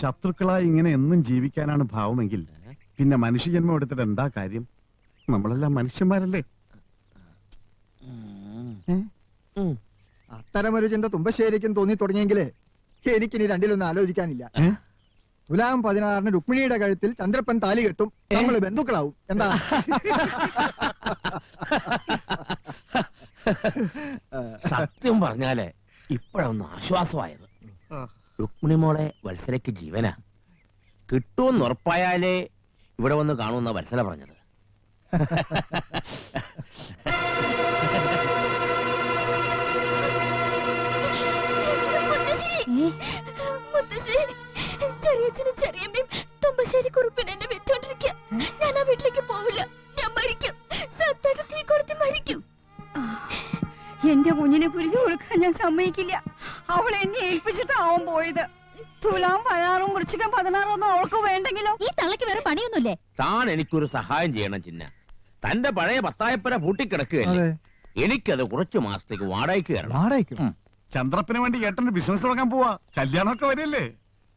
ശത്രുക്കളായി ഇങ്ങനെ എന്നും ജീവിക്കാനാണ് ഭാവമെങ്കിൽ പിന്നെ മനുഷ്യജന്മം എടുത്തിട്ട് എന്താ കാര്യം? നമ്മളെല്ലാം മനുഷ്യന്മാരല്ലേ? അത്തരമൊരു ചിന്ത തുമ്പശ്ശേരിക്കും തോന്നി തുടങ്ങിയെങ്കിലേ എനിക്കിനി രണ്ടിലൊന്നും ആലോചിക്കാനില്ല. തുലാം 16 രുക്മിണിയുടെ കഴുത്തിൽ ചന്ദ്രപ്പൻ താലി കെട്ടും, നമ്മൾ ബന്ധുക്കളാവും. എന്താ? സത്യം പറഞ്ഞാലേ ഇപ്പോഴൊന്ന് ആശ്വാസമായത്. രുക്മിണി മോളെ വത്സലയ്ക്ക് ജീവനാ. കിട്ടുമെന്ന് ഉറപ്പായാലേ ഇവിടെ വന്ന് കാണുമെന്ന വത്സല പറഞ്ഞത്. തുമ്പശ്ശേരി കുറുപ്പിന് എന്നെ വിറ്റോണ്ടിരിക്കുക. ഞാൻ ആ വീട്ടിലേക്ക് പോവില്ല. ഞാൻ മരിക്കും. സത്തായിട്ട് തീ കൊടുത്ത് മരിക്കും. എന്റെ കുഞ്ഞിനെ കുരിശു കൊടുക്കാൻ ഞാൻ സമ്മതിക്കില്ല. അവൾ എന്നെ ഏൽപ്പിച്ചിട്ടാവും പോയത്. തുലാം 16 വൃശ്ചികം 16 ഒന്നും അവൾക്ക് വേണ്ടെങ്കിലോ? ഈ തള്ളക്ക് വേറെ പണിയൊന്നുമില്ലേ? താൻ എനിക്കൊരു സഹായം ചെയ്യണം ചിന്ന. തന്റെ പഴയ പത്തായപ്പര പൂട്ടിക്കിടക്കുകയല്ലേ. എനിക്കത് കുറച്ചു മാസത്തേക്ക് വാടകയ്ക്ക് കയറണം. ചന്ദ്രപ്പന് വേണ്ടി ഏട്ടന് ബിസിനസ് തുടങ്ങാൻ പോവാ. കല്യാണമൊക്കെ വരില്ലേ?